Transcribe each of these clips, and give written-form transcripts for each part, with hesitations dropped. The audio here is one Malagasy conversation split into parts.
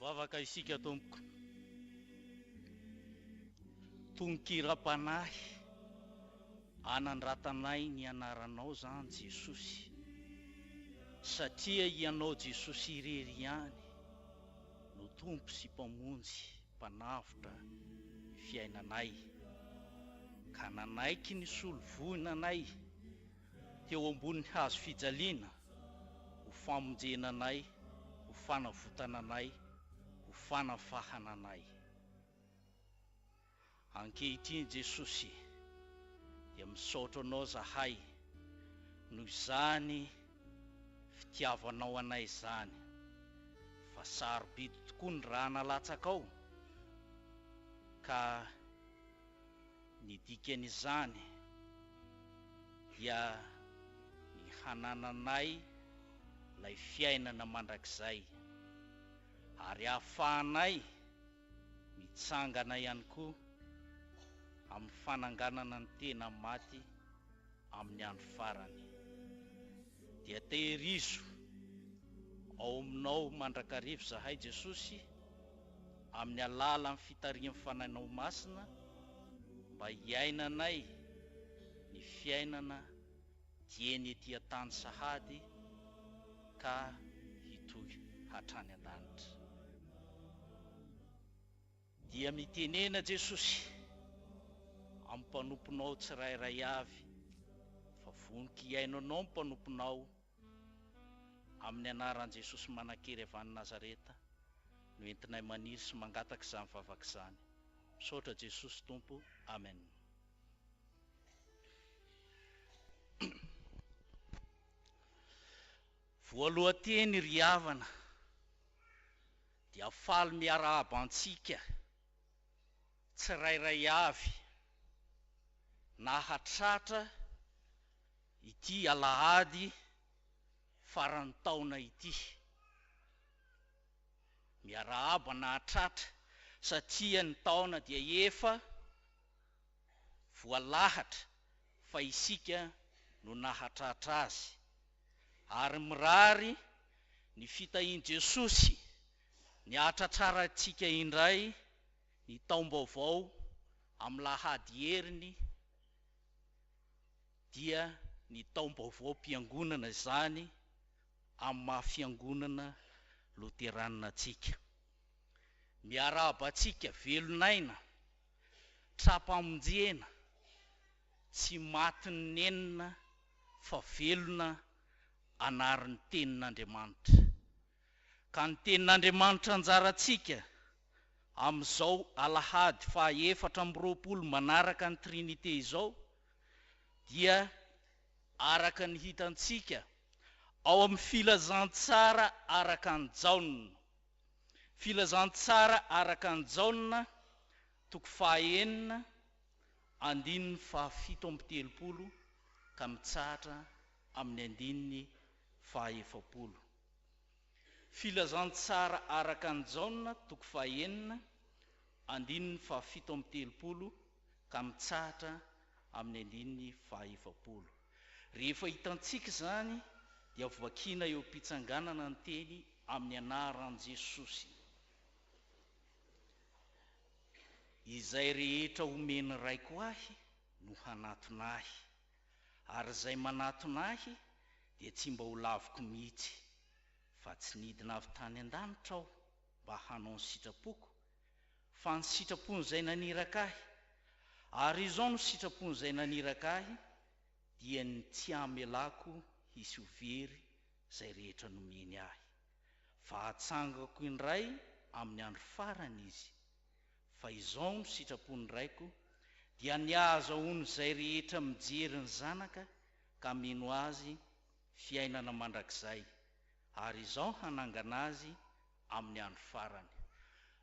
Vavaka isika tompoko, tononkira-panahy, anandratanay ny anaranao zany Jesosy, satria ianao Jesosy irery ihany no tompo sy mpamonjy mpanavotra ny fiainanay, ka nanaiky ny solovoinanay teo ambonin'ny hazo fijaliana ho famonjenanay, ho fanavotananay, ho fanafahananay. Ankehitriny Jesosy dia misaotra anao zahay noho izany fitiavanao anay izany, fa sarobidy tokoa ny raha nalatsakao, ka ny dikan'izany dia ny hanananay lay fiainana mandrakizay, ary ahafahanay mitsangana ihany koa amin'ny fananganana ny tena maty amin'ny andro farany. Dia tehirizo ao aminao mandrakarivo zahay Jesosy, amin'ny alalan'ny fitarian'ny fanainao masina, mba hiainanay ny fiainana dieny etỳ tany sahady ka hitohy hatrany an-danitra. Dia mitenena Jesosy amin'ny mpanomponao tsirairay avy, fa vonika hiainanao ny mpanomponao, amin'ny anaran'i Jesosy manan-kery avy any Nazareta no entinay maniry sy mangataka izany vavaka izany. Misaotra Jesosy Tompo, amen. Voalohanteny ry havana, dia faly miarahaba antsika tsirairay avy nahatratra ity alahady faran'ny taona ity. Miarahaba nahatratra satria ny taona dia efa voalahatra fa isika no nahatratra azy, ary mirary ny fitahian Jesosy ny ahatratrara antsika indray ny taom-baovao amin'ny lahady heriny, dia ny taom-baovao mpiangonana izany amin'ny maha fiangonana loteranina antsika. miarabatsika velonaina, trapamonjena, tsy matin'ny nenina fa velona anarin'ny tenin'Andriamanitra. Ka ny tenin'Andriamanitra anjaratsika amin'izao alahady 4 manaraka ny trinité izao dia araka ny hitantsika ao amin'ny filazantsara araka ny Jaona. Filazantsara araka ny Jaona 9:7 ka mitsahatra amin'ny 9:70. Filazantsara araka ny Jaona 9:7 ka mitsahatra amin'ny 9:70. Rehefa hitantsika izany dia vakiana eo am-pitsanganana ny teny amin'ny anaran'i Jesosy. Izay rehetra omeny raiko ahy no hanatona ahy, ary izay manatona ahy dia tsy mba ho laviko mihitsy, fa tsy nidina avy tany an-danitra aho mba hanao ny sitrapoko, fa ny sitrapony izay naniraka ahy. Ary izao no sitrapony izay naniraka ahy, dia ny tsy hamelako hisy ho very izay rehetra nomeny ahy, fa hatsangako indray amin'ny andro farany izy. Fa izao no sitrapony raiko, dia ny ahazahoany izay rehetra mijery ny zanaka ka mino azy fiainana mandrakizay, ary izao hanangana azy amin'ny andro farany.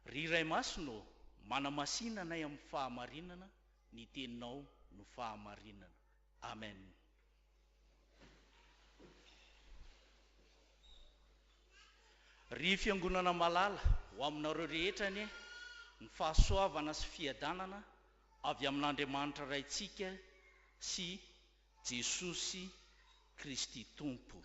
Ry Ray Masino, manamasinanay amin'ny fahamarinana, ny teninao no fahamarinana. Amen. Ry fiangonana malala ho aminareo rehetra ny fahasoavana sy fiadanana avy amin'Andriamanitra raitsika sy Jesosy Kristy Tompo.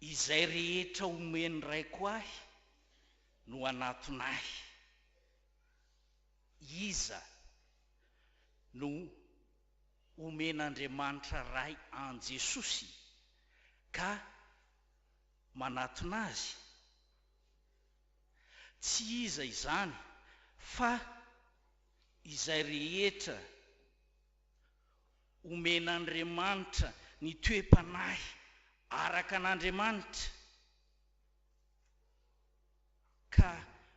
Izay rehetra omeny raiko ahy no anatona ahy. Iza no omen'Andriamanitra ray an Jesosy ka manatona azy? Tsy iza izany fa izay rehetra omen'Andriamanitra ny toe-panahy araka an'Andriamanitra ka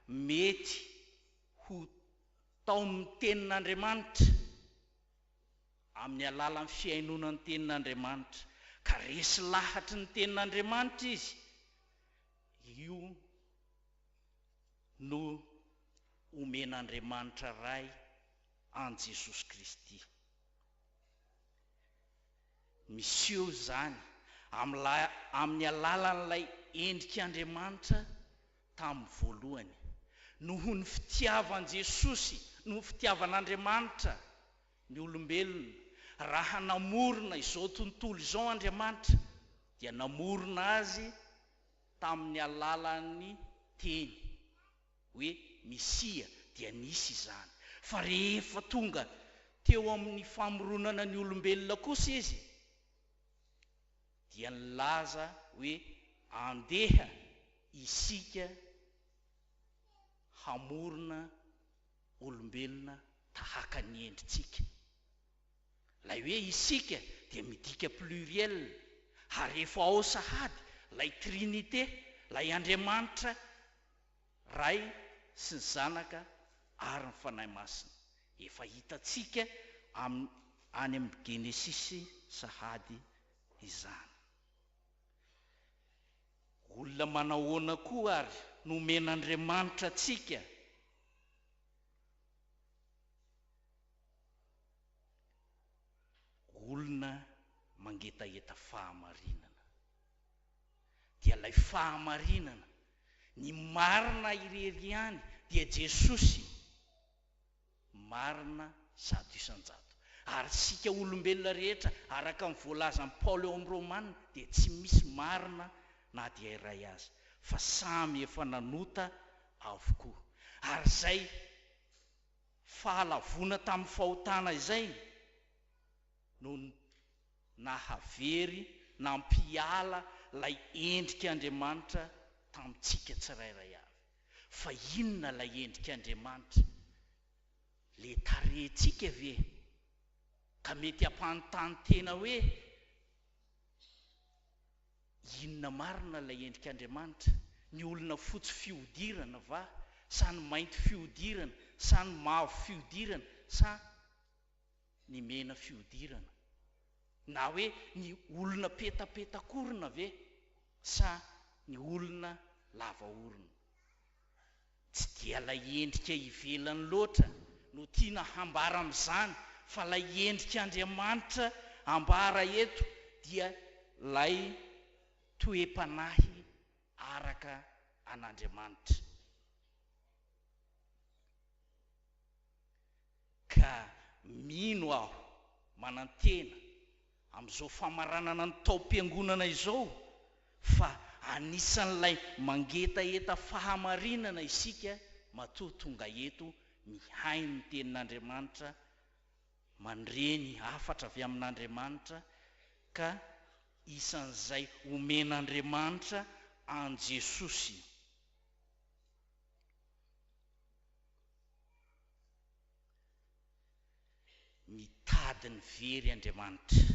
mety ho tao amin'ny tenin'Andriamanitra amin'ny alalan'ny fiainonan'ny tenin'Andriamanitra, ka resy lahatry ny tenin'Andriamanitra izy, io no omen'Andriamanitra ray an Jesosy Kristy. Miseho zany amin'ny alalan'ilay endrik'Andriamanitra tamin'ny voalohany, noho ny fitiavan' Jesosy, noho ny fitiavan'Andriamanitra ny olombelona. Raha namorona izao tontolo izao Andriamanitra, dia namorona azy tamin'ny alalan'ny teny hoe Misia, dia nisy izany. Fa rehefa tonga teo amin'ny famoronana ny olombelona kosa izy, dia nilaza hoe andeha isika hamorona olombelona tahaka ny endritsika. Lay hoe isika dia midika pluriel, ary efa ao sahady lay trinité, lay Andriamanitra ray sy ny zanaka ary ny fanahy masina. Efa hitatsika any amin'ny Genesisy sahady izany. Olona manahoana koa ary nomen'Andriamanitra atsika? Olona mangetaheta fahamarinana. Dia ilay fahamarinana, ny marina irery ihany, dia Jesosy marina zato isan-jato. Ary sika olombelona rehetra araka ny voalazan'i Paoly eo amin'ny Romanina dia tsy misy marina na dia iray azy, fa samy efa nanota avokoa. Ary izay fahalavona tamin'ny fahotana izay no nahavery nampiala lay endrik'Andriamanitra tamintsika tsirairay avy. Fa inona lay endrik'Andriamanitra? Le tarehintsika ve? Ka mety hampanontany tena hoe inona marina lay endrik'Andriamanitra? Ny olona fotsy fihodirana va? Sa ny mainty fihodirana? Sa ny mavo fihodirana? Sa ny mena fihodirana? Na hoe ny olona petapetakorona ve? Sa ny olona lava orona? Tsy dia lay endrika ivelany loatra no tiana hambara amin'izany, fa lay endrik'Andriamanitra ambara eto dia lay toe-panahy araka an'Andriamanitra. Ka mino aho manantena amin'izao famaranana ny taom-piangonana izao fa anisan'ilay mangetaeta fahamarinana isika matoa tonga eto mihay ny tenin'Andriamanitra, mandreny hafatra avy amin'Andriamanitra, ka isan'izay omen'Andriamanitra an Jesosy. Mitady ny very Andriamanitra,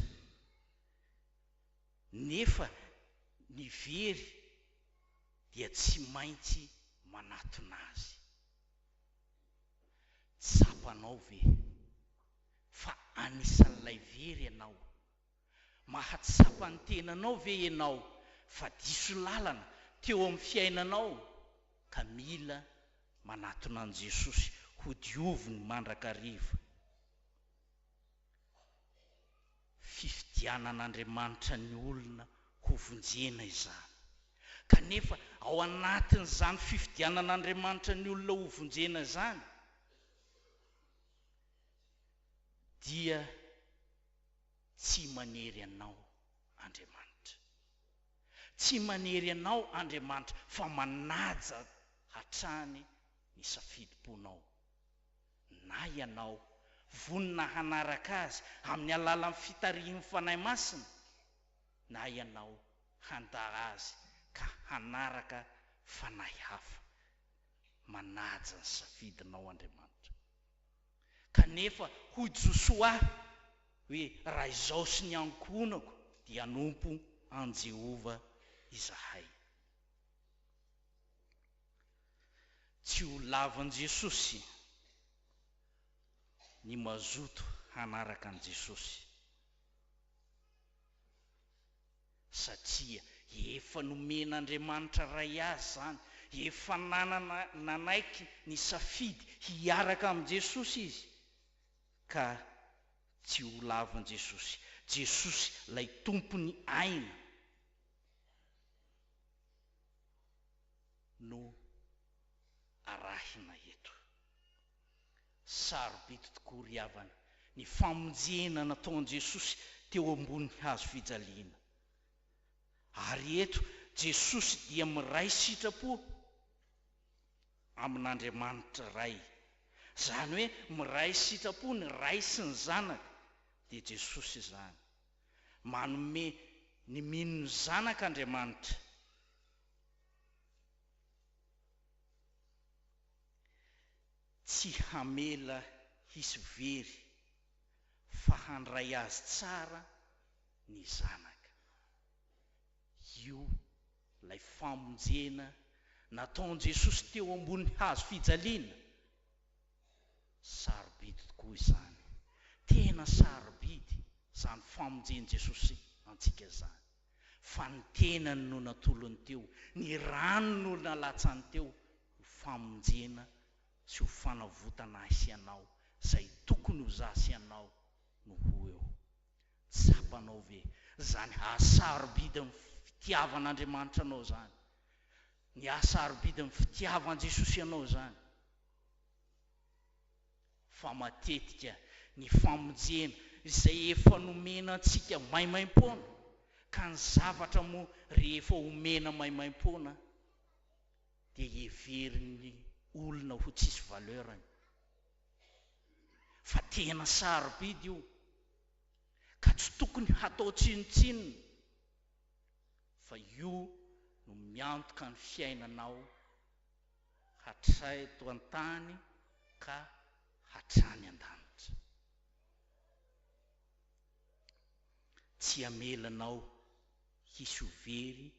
nefa ny very dia tsy maintsy manatona azy. Tsapanao ve? Fa anisan'ilay very ianao. Mahatsapa ny tenanao ve ianao? Fa diso lalana teo amin'ny fiainanao, ka mila manatona an Jesosy ho dioviny mandrakariva. Fifidianan'Andriamanitra ny olona ho vonjena izany. Kanefa ao anatin'izany fifidianan'Andriamanitra ny olona ho vonjena izany dia tsy manery anao Andriamanitra. Tsy manery anao Andriamanitra, fa manaja hatrany ny safidimponao. Na ianao vonina hanaraka azy amin'ny alalan'ny fitarihin'ny fanahy masina, na ianao handa azy ka hanaraka fanahy hafa. Manaja ny safidinao Andriamanitra. Kanefa ho Josoa hoe raha izao sy ny ankonako dia nompo an Jehova izahay. Tsy ho lavan Jesosy ny mazoto hanaraka an Jesosy, satria efa nomen'Andriamanitra ray azy zany, efa nanaiky ny safidy hiaraka amin' Jesosy izy, ka tsy ho lavan Jesosy. Jesosy lay tompony aina no arahina eto. Sarobidy tokoa ry havana ny famonjena nataon Jesosy teo ambonin'ny hazo fijaliana. Ary eto Jesosy dia miray sitrapo amin'Andriamanitra ray. Zany hoe miray sitrapo ny ray sy ny zanaka dia Jesosy izany. Manome ny mino ny zanak'Andriamanitra. Tsy hamela hisy very, fa handray azy tsara ny zanaka. Io lay famonjena nataon Jesosy teo ambonin'ny hazo fijaliana. Sarobidy tokoa izany. Tena sarobidy izany famonjena Jesosy antsika izany. Fa ny tenany no natolony teo, ny rano no nalatsany teo, ho famonjena sy ho fanavotana asy anao, izay tokony ho zasy anao no ho eo. Tsapanao ve? Zany asarobidy amin'ny fitiavan'Andriamanitra anao zany, ny asarobidy amin'ny fitiavan Jesosy anao zany. Fa matetika ny famonjena izay efa nomena antsika maimaim-poana, ka ny zavatra moa rehefa omena maimaim-poana dia heverin'ny olona ho tsisy valeurany. tena sarobidy io ka tsy tokony hatao tsinotsinona fa io no miantoka ny fiainanao hatray eto an-tany ka hatrany an-danitra. Tsy amelanao hisy very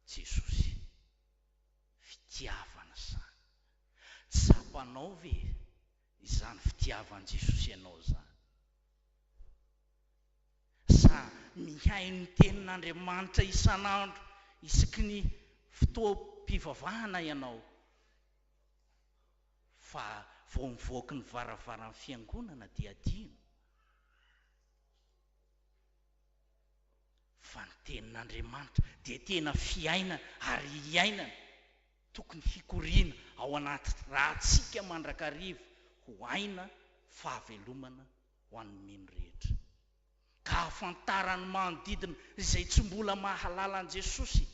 Jesosy, fitiavana zany. Tsapanao ve izany fitiavan Jesosy ianao zany? Sa mihay ny tenin'Andriamanitra isan'andro isaky ny fotoam-pivavahana ianao, fa vao mivoaka ny varavaran'ny fiangonana dia adino? Fa ny tenin'Andriamanitra dia tena fiaina ary iainana, tokony hikoriana ao anaty rahantsika mandrakariva ho aina fahavelomana ho an'ny mino rehetra. Ka hafantarany manodidina izay tsy mbola mahalala an Jesosy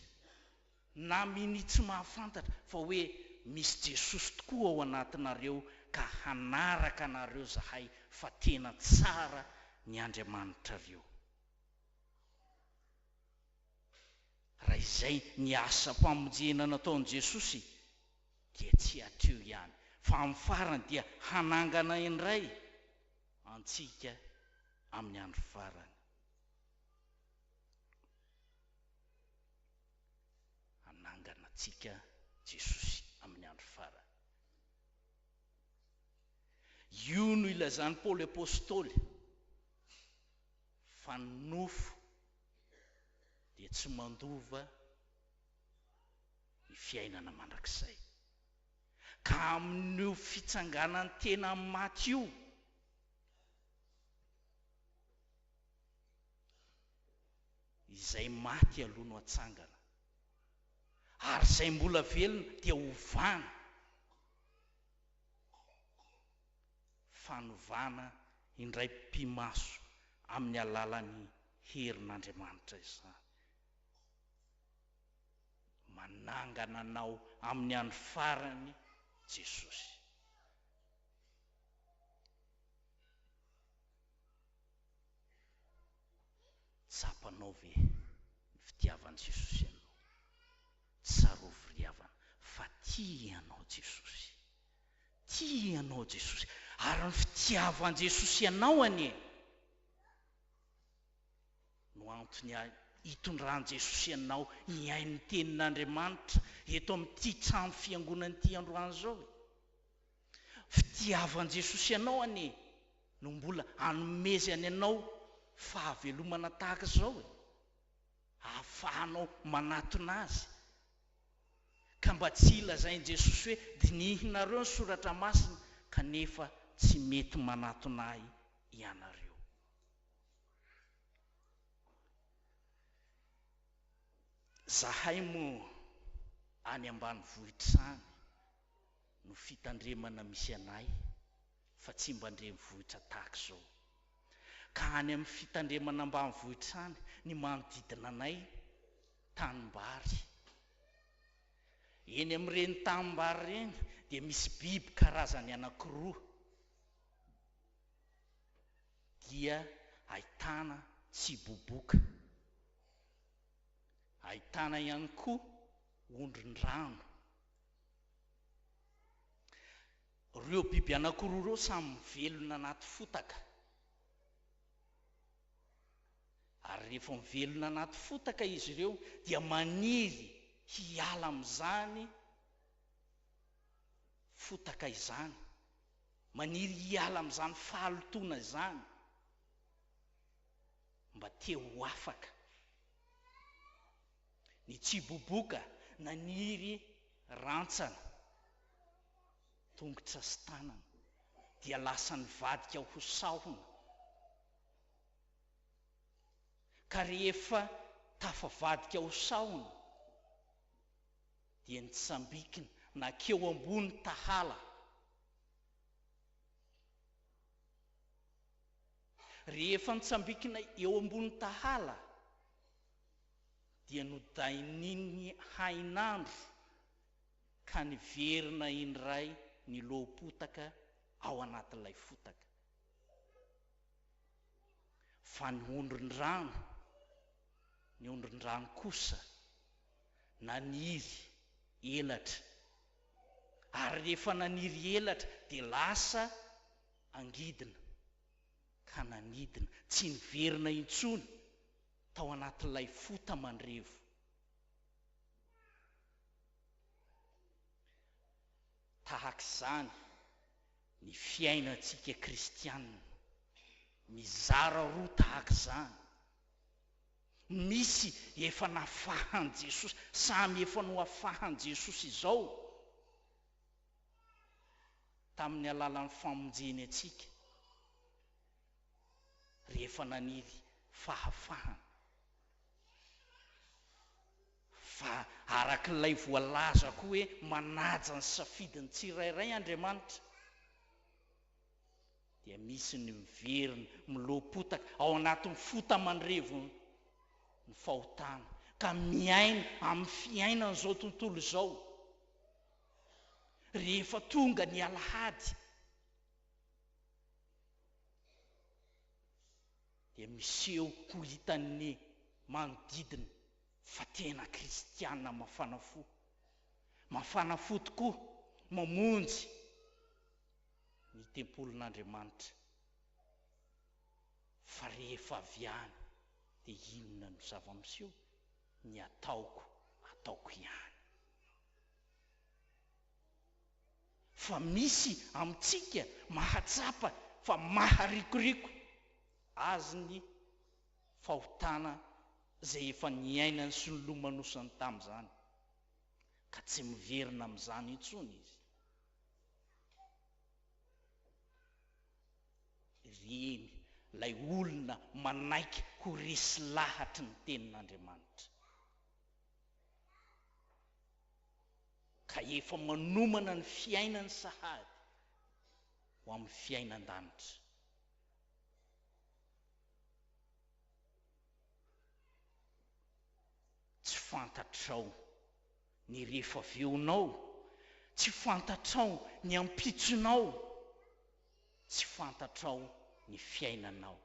na minitsy mahafantatra fa hoe misy Jesosy tokoa ao anatinareo, ka hanaraka anareo zahay fa tena tsara ny Andriamanitrareo. Raha izay ny asa-pamonjena nataon'i Jesosy dia tsy hatreo ihany, fa amin'ny farany dia hanangana indray antsika amin'ny andro farany. Hanangana antsika Jesosy amin'ny andro farany. Io no ilazany Paoly apôstôly fa ny nofo dia tsy mandova ny fiainana mandrakizay. Ka amin'io fitsanganany tena maty io, izay maty aloha no hatsangana, ary izay mbola velona dia ovana, fanovana indray mpimaso amin'ny alalan'ny herin'Andriamanitra izany. Manangana anao amin'ny andro farany Jesosy. Tsapanao ve ny fitiavan Jesosy ianao? Tsaroviriavana fa tia ianao Jesosy, tia ianao Jesosy, ary ny fitiavan Jesosy ianao anie no antony hitondran Jesosy ianao hihay ny tenin'Andriamanitra eto amin'ity trano fiangonana ity androany zao. Fitiavan Jesosy ianao anie no mbola hanomeze any ianao fahavelomana tahaka zao, ahafahanao manatona azy, ka mba tsy ilazain Jesosy hoe dinihinareo ny soratra masina kanefa tsy mety manatona ahy ianareo. Zahay mo any ambanivohitra any no fitandremana misy anay, fa tsy mba andrenivohitra tahaka zao. Ka any amin'ny fitandremana ambanivohitra any ny manodidina anay tanimbary. Eny amin'ireny tanimbary reny dia misy biby karazany anankiroa, dia ahitana tsiboboka, ahitana ihany koa ondron-drano. Ireo biby anankiroa ireo samy mivelona anaty fotaka, ary rehefa mivelona anaty fotaka izy ireo dia maniry hiala amin'izany fotaka izany, maniry hiala amin'izany fahalotona izany mba te ho afaka. Ny tsiboboka naniry rantsana, tongotra sy tanana, dia lasa nivadika ho sahona. Ka rehefa tafavadika ho sahona dia nitsambikina nakeo ambony tahala. Rehefa nitsambikina eo ambony tahala dia nodaininy hainandro ka niverina indray ny lohapotaka ao anatin'ilay fotaka. Fa ny ondron-drano kosa naniry elatra, ary rehefa naniry elatra dia lasa angidina ka nanidina, tsy niverina intsony tao anatin'ilay fota mandrevo. Tahak'izany ny fiainantsika kristianina, mizara roa tahak'izany. Misy efa nafahan Jesosy, samy efa noafahan Jesosy izao tamin'ny alalan'ny famonjeny atsika rehefa naniry fahafahana. Fa arak'ilay voalaza koa hoe manaja ny safidiny tsirairay Andriamanitra, dia misy ny miverina milopotaka ao anatin'ny fota mandrevo ny fahotana, ka miaina amin'ny fiainana izao tontolo izao. Rehefa tonga ny alahady dia miseho ho hitan'ny manodidina fa tena kristianina mafana fo tokoa mamonjy ny tempolin'Andriamanitra. Fa rehefa avy any dia inona no zava-miseho? Ny ataoko ihany. Fa misy amintsika mahatsapa fa maharikoriko azy ny fahotana izay efa niainany sy ny lomanosany tamin'izany, ka tsy miverina amin'izany intsony izy. Reny lay olona manaiky ho resy lahatry ny tenin'Andriamanitra, ka efa manomana ny fiainany sahady ho amin'ny fiainan-danitra. Tsy fantatrao ny rehefa aveonao, tsy fantatrao ny ampitsonao, tsy fantatrao ny fiainanao,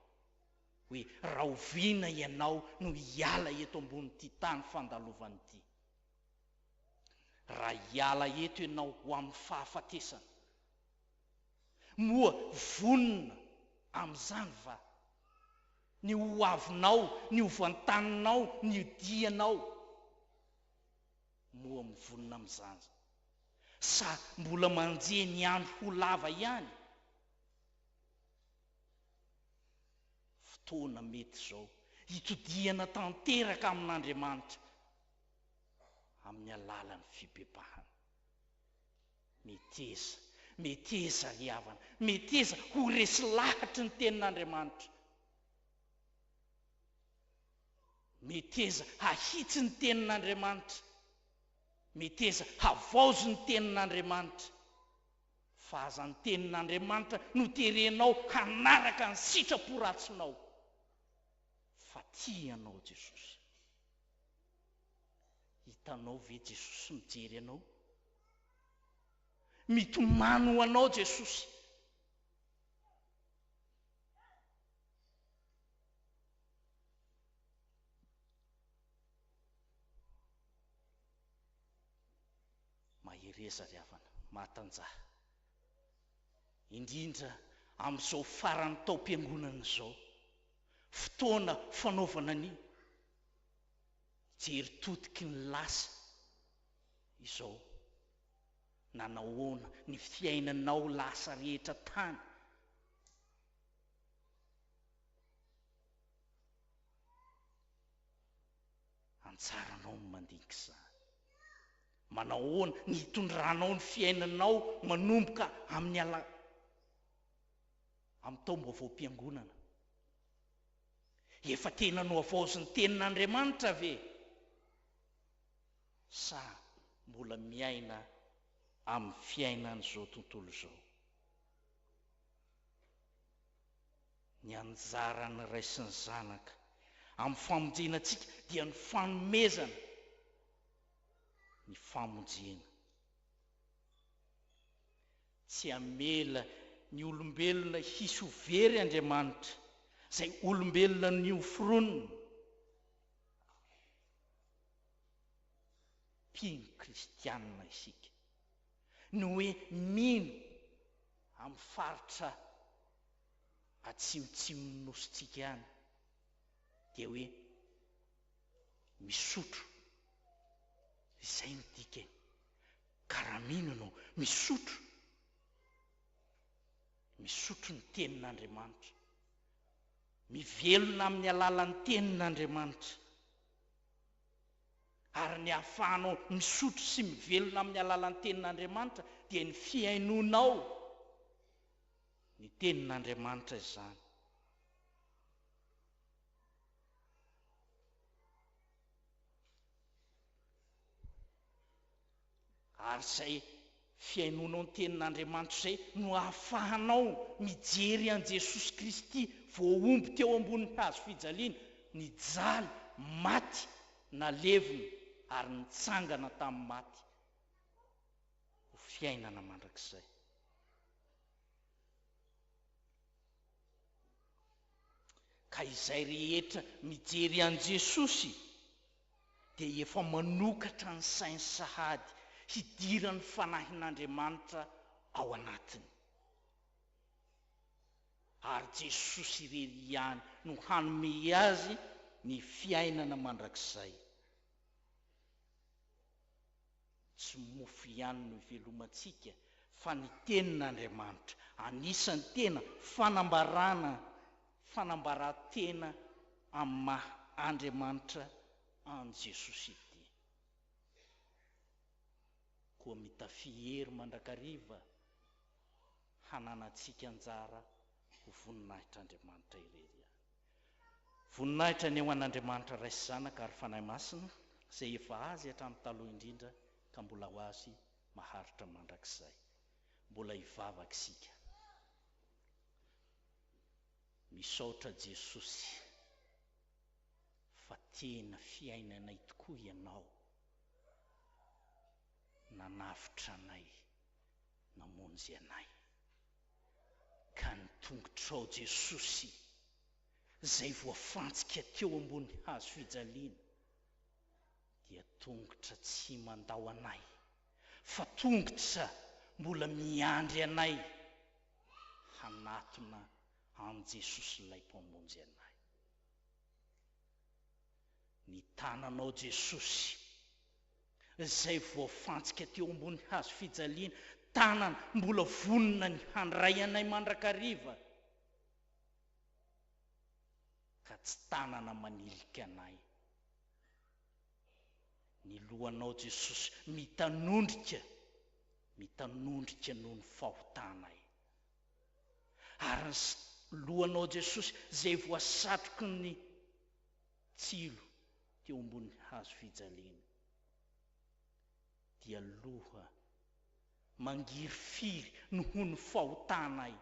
hoe raha oviana ianao no hiala eto ambonin'ity tany fandalovan'ity. Raha hiala eto ianao ho amin'ny fahafatesana, moa vonona amin'izany va? Ny hoavinao, ny hovantaninao, ny dianao, moa mivonona amin'izany, sa mbola manjehy ny andro ho lava ihany? Fotoana mety izao hitodiana tanteraka amin'Andriamanitra amin'ny alalan'ny fibebahana. Meteza ry havana, meteza ho resy lahatry ny tenin'Andriamanitra, meteza hahitsy ny tenin'Andriamanitra, meteza havaozy ny tenin'Andriamanitra, fa aza ny tenin'Andriamanitra no terenao hanaraka ny sitraporatsinao. Fa tianao Jesosy. Hitanao ve Jesosy mijery anao? Mitomany ho anao Jesosy. Mahereza ry havana, mahatanjaha, indrindra amin'izao farany taom-piangonana izao, fotoana fanaovana ny jery totiky ny lasa izao, nanahoana ny fiainanao lasa rehetra tany. Antsaranao ny mandinika izany. Manahoana ny hitondranao ny fiainanao manomboka amin'ny taom-baovao-piangonana. Efa tena no havaozy ny tenin'Andriamanitra ve? Sa mbola miaina amin'ny fiainan'izao tontolo izao? Ny anjaran'ny Ray sy ny Zanaka amin'ny famonjenantsika dia ny fanomezana, ny famonjena. Tsy hamela ny olombelona hisy ho very Andriamanitra, izay olombelona nioforonina mpino kristianina isika, ny hoe mino amin'ny faritra atsiotsimony nositsika ihany dia hoe misotro. Izay no dikany. Karaha mino ianao misotro ny tenin'Andriamanitra, mivelona amin'ny alalan'ny tenin'Andriamanitra, ary ny ahafahanao misotro sy mivelona amin'ny alalan'ny tenin'Andriamanitra dia ny fiainonao ny tenin'Andriamanitra izany. Ary izay fiainonao ny tenin'Andriamanitra izay no ahafahanao mijery an' Jesosy Kristy voaomby teo ambonin'ny hazo fijaliana, nijaly, maty, nalevina ary nitsangana tamin'ny maty ho fiainana mandrakizay. Ka izay rehetra mijery an' Jesosy dia efa manokatra ny sainy sahady hidiran'ny fanahin'Andriamanitra ao anatiny. Ary Jesosy irery ihany no hanome azy ny fiainana mandrakizay. Tsy mofo ihany no ivelomantsika fa ny tenin'Andriamanitra, anisan'ny tena fanambarantena amin'ny maha Andriamanitra an' Jesosy ity. Koa mitafihery mandrakariva hananantsika anjara ho voninahitr'Andriamanitra irery ihany. Voninahitra ny eo an'Andriamanitra ray sy zanaka ary fanahy masina, izay efa azy hatramin'ny taloha indrindra ka mbola ho azy maharitra mandrakizay. Mbola hivavaka isika. Misaotra Jesosy fa tena fiainanay tokoa ianao, nanavitra anay, namonjy anay. Ka ny tongotrao Jesosy izay voafantsika teo ambony hazo fijaliana dia tongotra tsy mandao anay, fa tongotra mbola miandry anay hanatona an' Jesosy ilay mpamonjy anay. Ny tananao Jesosy izay voafantsika teo ambony hazo fijaliana, tanana mbola vonona ny handray anay mandrakariva, ka tsy tanana manilika anay. Ny lohanao Jesosy mitanondrika noho ny fahotanay. Ary lohanao Jesosy izay voasatroky ny tsilo teo ambony hazo fijaliana dia loha mangiry firy noho ny fahotanay.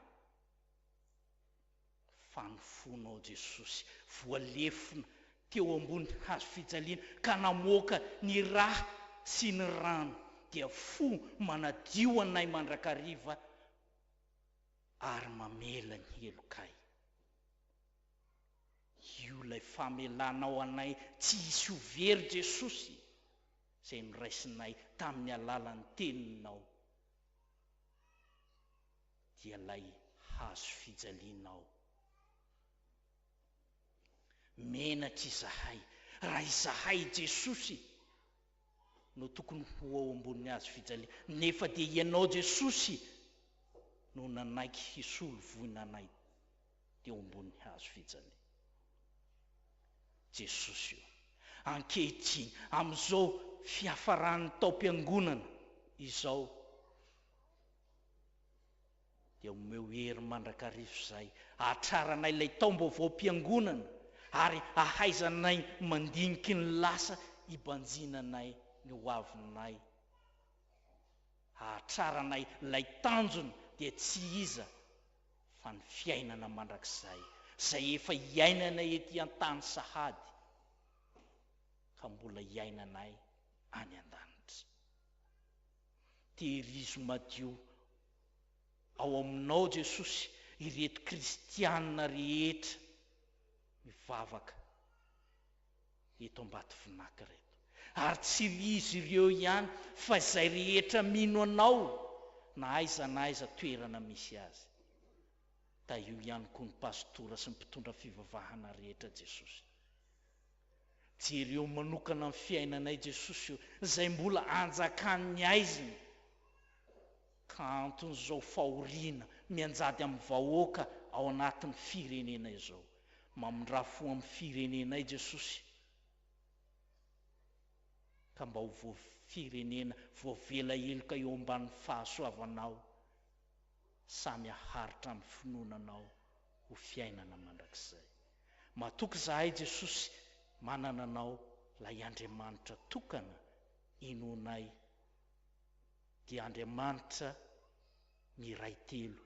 Fa ny fonao Jesosy voalefina teo ambony hazo fijaliana ka namoaka ny rà sy ny rano dia fo manadio anay mandrakariva ary mamela ny helokay. Io lay famelanao anay tsy hisy ho very Jesosy izay noraisinay tamin'ny alalan'ny teninao, dia lay hazo fijalianao. Menatra izahay, raha izahay Jesosy no tokony ho ao ambony hazo fijaliana, nefa dia ianao Jesosy no nanaiky hisolo voinanay teo ambony hazo fijaliana. Jesosy io ankehitriny amin'izao fiafaran'ny taom-piangonana izao dia omeo hery mandrakariva izay hatraranay ilay taom-baovao-piangonana ary ahaizanay mandiniky ny lasa hibanjinanay ny hoavinay. Hatraranay ilay tanjona dia tsy iza fa ny fiainana mandrakizay izay efa hiainanay ety an-tany sahady ka mbola hiainanay any an-danitra. Tehirizo madio ao aminao Jesosy ireto kristianina rehetra mivavaka eto ambaty vinaka reto, ary tsy ry izy ireo ihany fa izay rehetra mino anao na aiza toerana misy azy. Da io ihany koa ny pastora sy ny mpitondra fivavahana rehetra Jesosy. Jereo manokana amin'ny fiainanay Jesosy io izay mbola anjakan'ny aiziny ka anton'izao fahoriana mianjady amin'ny vahoaka ao anatin'ny firenena izao. Mamindrafo amin'ny firenenay Jesosy ka mba ho firenena voavela eloka eo ambanin'ny fahasoavanao, samy haharitra amin'ny finoananao ho fiainana mandrakizay. Matoky zahay Jesosy manana anao lay Andriamanitra tokana inonay dia Andriamanitra miray telo,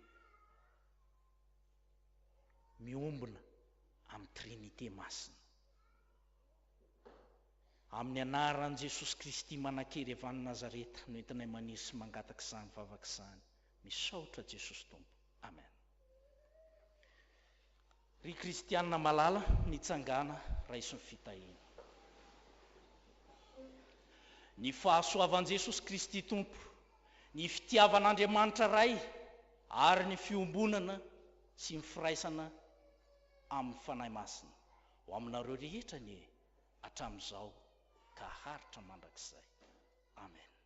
miombona amin'ny Trinité masina. Amin'ny anaran'i Jesosy Kristy manan-kery avy any Nazareta no entinay maniry sy mangataka izany vavaka izany, misaotra Jesosy Tompo. Amen. Ry kristianina malala nitsangana raiso ny fitahiana. Ny fahasoavan'i Jesosy Kristy Tompo, ny fitiavan'Andriamanitra ray ary ny fiombonana sy ny firaisana amin'ny fanahy masina ho aminareo rehetra ny hatramin'izao ka haritra mandrakizay. Amen.